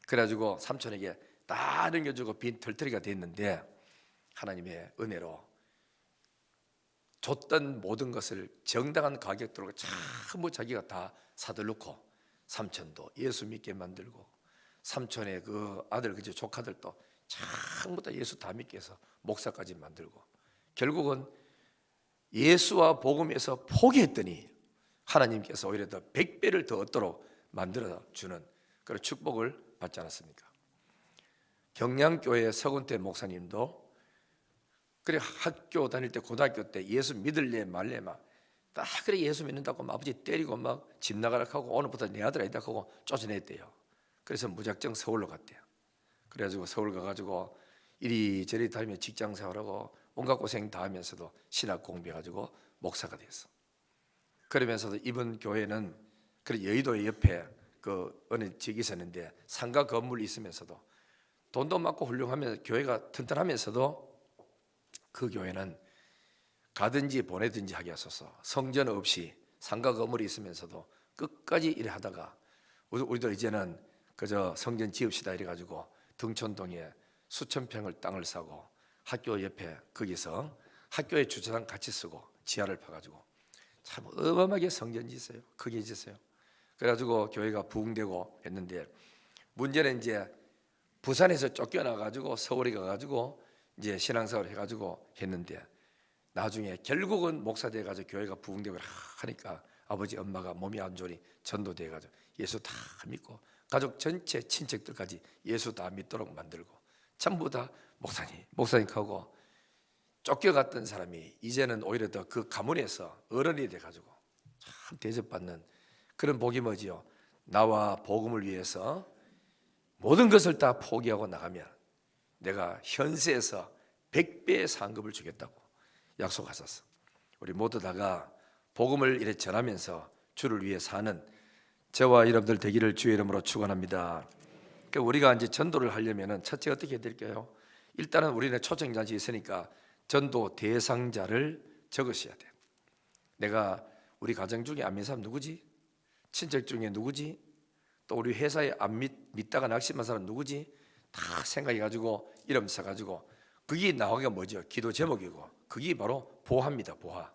그래가지고 삼촌에게 다 넘겨주고 빈 털터리가 됐는데 하나님의 은혜로 줬던 모든 것을 정당한 가격대로 전부 자기가 다 사들놓고 삼촌도 예수 믿게 만들고 삼촌의 그 아들 그저 조카들도 전부 다 예수 다 믿게 해서 목사까지 만들고 결국은 예수와 복음에서 포기했더니 하나님께서 오히려 더 100배를 더 얻도록 만들어 주는 그런 축복을 받지 않았습니까? 경량교회 서군태 목사님도 그래 학교 다닐 때 고등학교 때 예수 믿을래 말래 막 그래 예수 믿는다고 막 아버지 때리고 막 집 나가라 하고 오늘부터 내 아들 아니다 하고 쫓아냈대요. 그래서 무작정 서울로 갔대요. 그래가지고 서울 가가지고 이리저리 다니며 직장 생활하고 온갖 고생 다 하면서도 신학 공부해가지고 목사가 됐어. 그러면서도 이번 교회는 그래 여의도 옆에 그 어느 지역이 있었는데 상가 건물이 있으면서도 돈도 많고 훌륭하면서 교회가 튼튼하면서도 그 교회는 가든지 보내든지 하게 하소서. 성전 없이 상가 건물이 있으면서도 끝까지 일을 하다가 우리도 이제는 그저 성전 지읍시다 이래가지고 등촌동에 수천 평을 땅을 사고 학교 옆에 거기서 학교의 주차장 같이 쓰고 지하를 파가지고 참 어마어마하게 성전 짓어요. 크게 짓어요. 그래가지고 교회가 부흥되고 했는데 문제는 이제 부산에서 쫓겨나가지고 서울에 가가지고 이제 신앙생활을 해가지고 했는데 나중에 결국은 목사 돼가지고 교회가 부흥되고 하니까 아버지 엄마가 몸이 안 좋으니 전도돼가지고 예수 다 믿고 가족 전체 친척들까지 예수 다 믿도록 만들고 전부 다 목사님 하고 쫓겨갔던 사람이 이제는 오히려 더 그 가문에서 어른이 돼가지고 참 대접받는 그런 복이 뭐지요? 나와 복음을 위해서 모든 것을 다 포기하고 나가면 내가 현세에서 100배의 상급을 주겠다고 약속하셨어. 우리 모두 다가 복음을 이래 전하면서 주를 위해 사는 저와 여러분들 되기를 주의 이름으로 축원합니다. 그러니까 우리가 이제 전도를 하려면은 첫째 어떻게 해야 될까요? 일단은 우리는 초청장치 있으니까 전도 대상자를 적으셔야 돼. 내가 우리 가정 중에 안 믿는 사람 누구지? 친척 중에 누구지? 또 우리 회사에 안 믿다가 낙심한 사람 누구지? 다 생각해가지고 이름 써가지고 그게 나오기가 뭐죠? 기도 제목이고 그게 바로 보화입니다. 보화.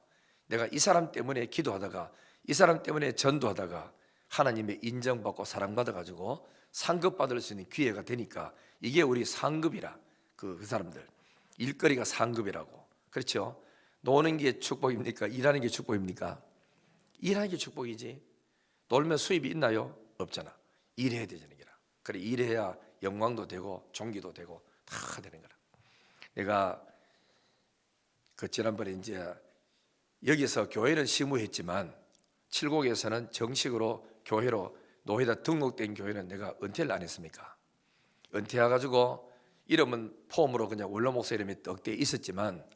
내가 이 사람 때문에 기도하다가 이 사람 때문에 전도하다가 하나님의 인정받고 사랑받아가지고 상급 받을 수 있는 기회가 되니까 이게 우리 상급이라 그 사람들 일거리가 상급이라고. 그렇죠? 노는 게 축복입니까? 일하는 게 축복입니까? 일하는 게 축복이지. 놀면 수입이 있나요? 없잖아. 일해야 되잖아. 그래 일해야 영광도 되고 종기도 되고 다 되는 거라. 내가 그 지난번에 이제 여기서 교회는 심우했지만 칠곡에서는 정식으로 교회로 노회다 등록된 교회는 내가 은퇴를 안 했습니까? 은퇴해가지고 이름은 폼으로 그냥 원로 목사 이름이 떡대에 있었지만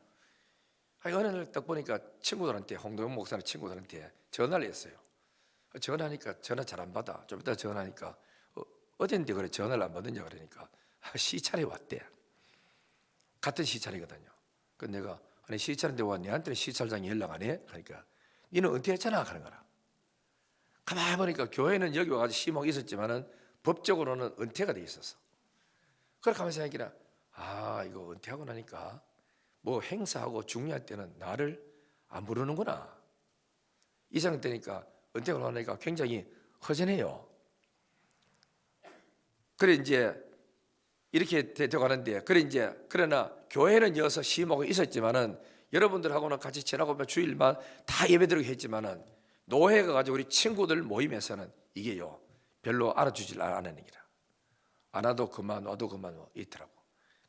어느 날 딱 보니까 친구들한테 홍도영 목사님 친구들한테 전화를 했어요. 전화하니까 전화 잘 안 받아. 좀 이따 전화하니까 어딘데 그래 전화를 안 받느냐 그러니까 시찰에 왔대. 같은 시찰이거든요. 그 내가 아니 시찰인데 와 내한테는 시찰장이 연락 안 해? 하니까 니는 은퇴했잖아 하는 거라. 가만히 보니까 교회는 여기 와가지고 심호가 있었지만은 법적으로는 은퇴가 돼 있었어. 그래 가만히 생각해라. 아 이거 은퇴하고 나니까 뭐 행사하고 중요할 때는 나를 안 부르는구나. 이 생각 되니까 은퇴하고 나니까 굉장히 허전해요. 그래 이제 이렇게 되어가는데 그래 이제 그러나 교회는 여서 심호가 있었지만은 여러분들하고는 같이 지나고 주일만 다 예배드리고 했지만은 노회가 가지고 우리 친구들 모임에서는 이게요 별로 알아주질 않는 얘기라. 안 와도 그만 와도 그만 있더라고.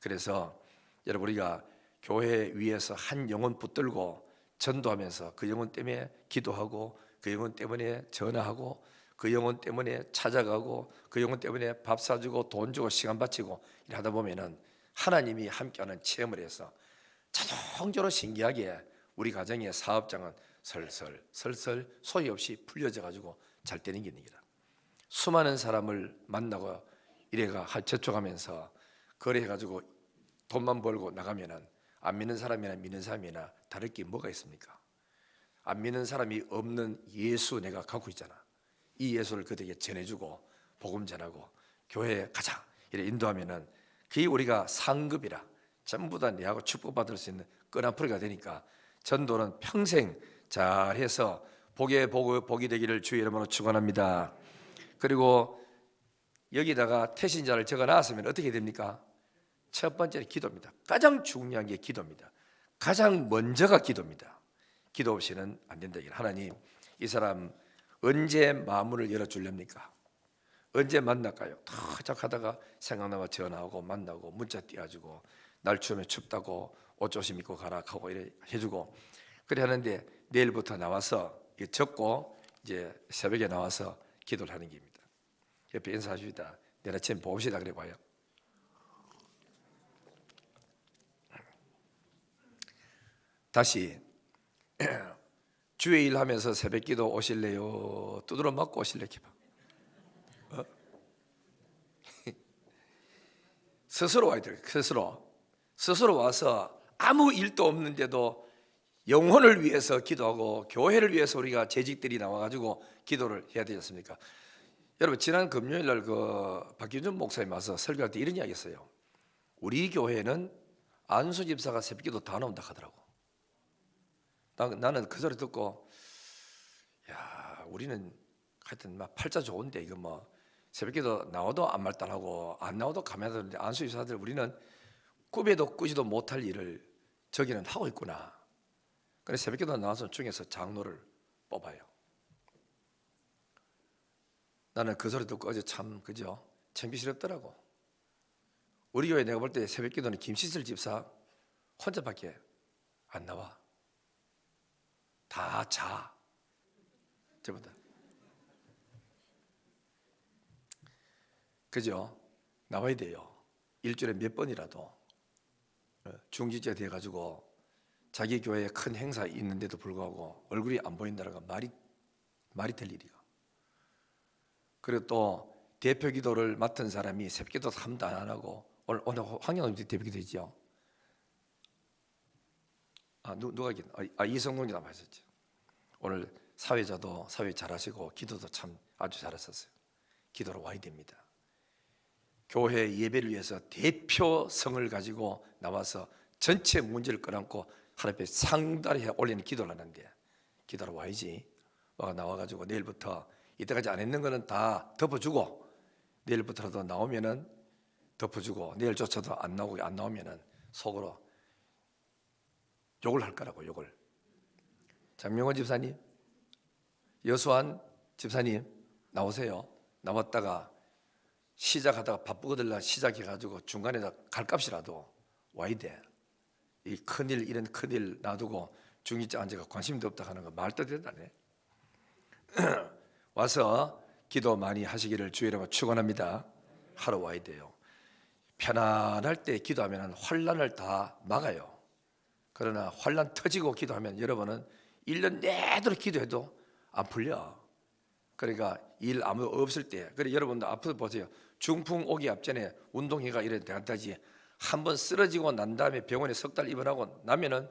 그래서 여러분 우리가 교회 위에서 한 영혼 붙들고 전도하면서 그 영혼 때문에 기도하고 그 영혼 때문에 전화하고 그 영혼 때문에 찾아가고 그 영혼 때문에 밥 사주고 돈 주고 시간 바치고 이러다 보면은 하나님이 함께하는 체험을 해서 자동적으로 신기하게 우리 가정의 사업장은 설설 소리 없이 풀려져 가지고 잘 되는 게 있습니다. 수많은 사람을 만나고 이래가 접촉하면서 거래해 가지고 돈만 벌고 나가면은 안 믿는 사람이나 믿는 사람이나 다를 게 뭐가 있습니까? 안 믿는 사람이 없는 예수 내가 갖고 있잖아. 이 예수를 그들에게 전해주고 복음 전하고 교회에 가자 이래 인도하면은 그게 우리가 상급이라 전부 다 내하고 축복받을 수 있는 끈한풀이가 되니까 전도는 평생 잘해서 복이 되기를 주의 이름으로 축원합니다. 그리고 여기다가 태신자를 적어놨으면 어떻게 됩니까? 첫 번째는 기도입니다. 가장 중요한 게 기도입니다. 가장 먼저가 기도입니다. 기도 없이는 안 된다. 하나님 이 사람 언제 마음을 열어주렵니까? 언제 만날까요? 탁 하다가 생각나면 전화하고 만나고 문자 띄워주고 날 추우면 춥다고 옷 조심 입고 가라 하고 이래 해주고 그래 하는데 내일부터 나와서 적고 이제 새벽에 나와서 기도를 하는 겁니다. 옆에 인사하십니다. 내일 아침 봅시다 그래 봐요. 다시 주의 일 하면서 새벽 기도 오실래요? 두드러 맞고 오실래? 스스로 와야 돼요. 스스로 와서 아무 일도 없는데도 영혼을 위해서 기도하고 교회를 위해서 우리가 재직들이 나와가지고 기도를 해야 되지 않습니까? 여러분 지난 금요일 날 박기준 목사님 와서 설교할 때 이런 이야기 했어요. 우리 교회는 안수 집사가 새벽기도 다 나온다 하더라고. 나는 그 소리 듣고 야 우리는 하여튼 막 팔자 좋은데 이거 뭐 새벽기도 나와도 안 말단하고 안 나와도 가면 되는데 안수 집사들 우리는 꿈에도 꾸지도 못할 일을 저기는 하고 있구나. 그래서 새벽기도 나와서 중에서 장로를 뽑아요. 나는 그 소리 듣고 어제 참 그죠? 창피스럽더라고. 우리 교회 내가 볼 때 새벽기도는 김시슬 집사 혼자밖에 안 나와. 다 자. 전부 다. 그죠? 나와야 돼요. 일주일에 몇 번이라도 중지자 돼가지고 자기 교회에 큰 행사 있는데도 불구하고 얼굴이 안 보인다라가 말이 될 일이야. 그리고 또 대표 기도를 맡은 사람이 새벽기도 함도 안 하고 오늘 황영훈 대표 기도했죠. 누가 이성동이 남아있었죠. 오늘 사회자도 사회 잘하시고 기도도 참 아주 잘하셨어요. 기도로 와야 됩니다. 교회 예배를 위해서 대표성을 가지고 나와서 전체 문제를 끌어안고 하나님 앞에 상달에 올리는 기도를 하는데 기도로 와야지. 나와가지고 내일부터 이때까지 안 했는 거는 다 덮어주고 내일부터라도 나오면은 덮어주고 내일조차도 안 나오면은 속으로 욕을 할 거라고. 욕을. 장명호 집사님, 여수환 집사님 나오세요. 나왔다가 시작하다가 바쁘거들라 시작해가지고 중간에 갈값이라도 와야 돼. 이 큰일 이런 큰일 놔두고 중이자 앉아가 관심도 없다 하는 거 말도 되다네. 와서 기도 많이 하시기를 주의 이름으로 축원합니다. 하러 와야 돼요. 편안할 때 기도하면 환난을 다 막아요. 그러나 환난 터지고 기도하면 여러분은 1년 내도록 기도해도 안 풀려. 그러니까 일 아무 없을 때, 그래 여러분도 앞으로 보세요. 중풍 오기 앞전에 운동회가 이래 대한다지 한번 쓰러지고 난 다음에 병원에 석 달 입원하고 나면은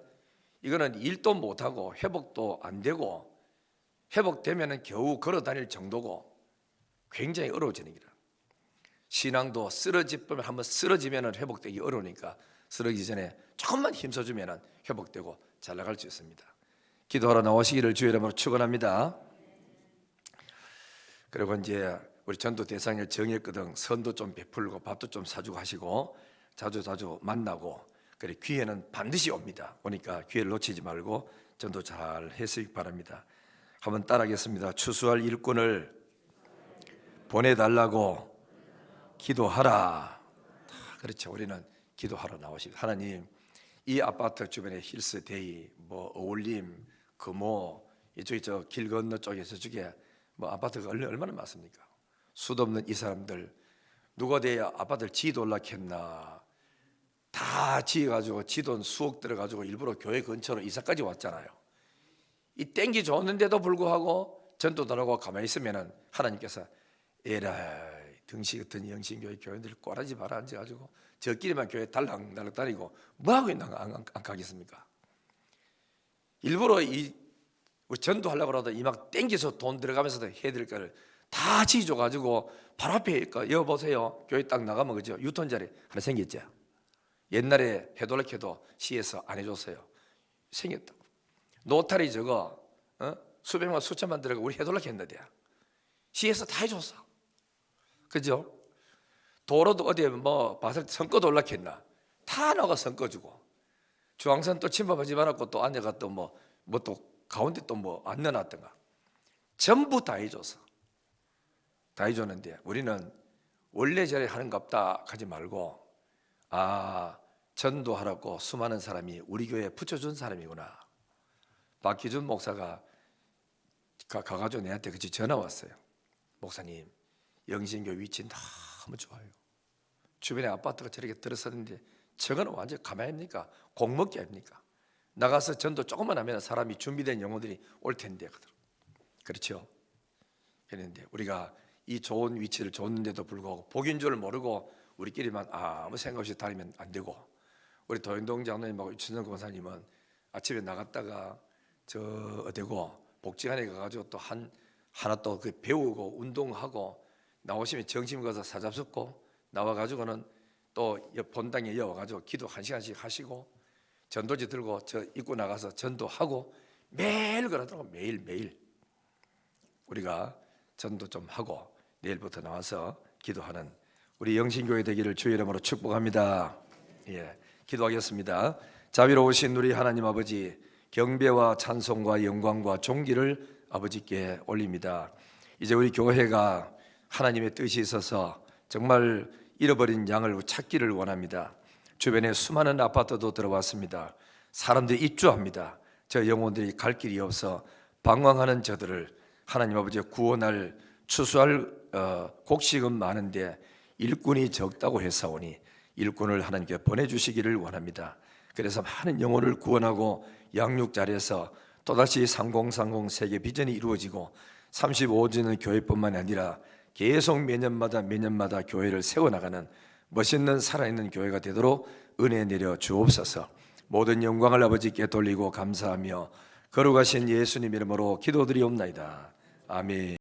이거는 일도 못하고 회복도 안 되고 회복되면 겨우 걸어 다닐 정도고 굉장히 어려워지는 거라. 신앙도 쓰러지면 한번 쓰러지면 회복되기 어려우니까 쓰러지기 전에 조금만 힘써주면 회복되고 잘 나갈 수 있습니다. 기도하러 나오시기를 주의 이름으로 축원합니다. 그리고 이제 우리 전도 대상을 정했거든. 선도 좀 베풀고 밥도 좀 사주고 하시고 자주 만나고, 그래 기회는 반드시 옵니다. 오니까 기회를 놓치지 말고 전도 잘 했으기 바랍니다. 한번 따라하겠습니다. 추수할 일꾼을 보내달라고 기도하라. 그렇죠. 우리는 기도하러 나오시고, 하나님 이 아파트 주변에 힐스데이, 뭐 어울림, 금호, 이쪽에 저 길 건너 쪽에서 저게 뭐 아파트가 얼마나 많습니까? 수도 없는 이 사람들 누가 돼야 아파트를 지어올라 했나? 다 지어가지고 지돈 수억 들어가지고 일부러 교회 근처로 이사까지 왔잖아요. 이 땡기 줬는데도 불구하고 전도단하고 가만히 있으면은 하나님께서 에라이 등시 같은 영신교회 교인들 꼬라지 말아 앉아가지고 저끼리만 교회 달랑달랑 다니고 뭐하고 있나 안 가겠습니까? 일부러 이 전도하려고 하다 이 막 땡겨서 돈 들어가면서도 해드릴 거를 다 지어줘가지고 바로 앞에 여보세요 교회 딱 나가면 그죠? 유턴자리 하나 생겼죠. 옛날에 해돌락해도 시에서 안 해줬어요. 생겼다. 노타리 저거 수백만 수천만 들어가 우리 해돌락했는데 시에서 다 해줬어. 그죠? 도로도 어디에 뭐 봤을 때 선거도 올라했나? 다 나가 선거 주고, 중앙선 또 침범하지 말았고 또 앉아가 또 뭐 또 가운데 또 뭐 안 넣어놨던가 전부 다 해줬어. 다 해줬는데 우리는 원래 저래 하는갑다 하지 말고, 아 전도하라고 수많은 사람이 우리 교회에 붙여준 사람이구나. 박기준 목사가 가가지고 내한테 그치 전화 왔어요. 목사님 영신교 위치 너무 좋아요. 주변에 아파트가 저렇게 들어섰는데 저거는 완전 가만히 있습니까? 공먹기 아닙니까? 나가서 전도 조금만 하면 사람이 준비된 영혼들이 올 텐데. 그렇죠? 그런데 우리가 이 좋은 위치를 줬는데도 불구하고 복인 줄 모르고 우리끼리만 아무 생각 없이 다니면 안 되고, 우리 도현동 장로님하고 유춘정 권사님은 아침에 나갔다가 저 어디고 복지관에 가가지고 또 하나 또 그 배우고 운동하고 나오시면 점심 가서 사잡숫고 나와가지고는 또 본당에 이어가지고 기도 1시간씩 하시고 전도지 들고 저 입고 나가서 전도하고 매일 그러더라고. 매일 우리가 전도 좀 하고 내일부터 나와서 기도하는 우리 영신교회 되기를 주의 이름으로 축복합니다. 예, 기도하겠습니다. 자비로우신 우리 하나님 아버지, 경배와 찬송과 영광과 존귀를 아버지께 올립니다. 이제 우리 교회가 하나님의 뜻이 있어서 정말 잃어버린 양을 찾기를 원합니다. 주변에 수많은 아파트도 들어왔습니다. 사람들이 입주합니다. 저 영혼들이 갈 길이 없어 방황하는 저들을 하나님 아버지 구원할 추수할 곡식은 많은데 일꾼이 적다고 했사오니 일꾼을 하나님께 보내주시기를 원합니다. 그래서 많은 영혼을 구원하고 양육 잘해서 또다시 3030 세계 비전이 이루어지고 35주년 교회뿐만 아니라 계속 매년마다 교회를 세워나가는 멋있는 살아있는 교회가 되도록 은혜 내려 주옵소서. 모든 영광을 아버지께 돌리고 감사하며 거룩하신 예수님 이름으로 기도드리옵나이다. 아멘.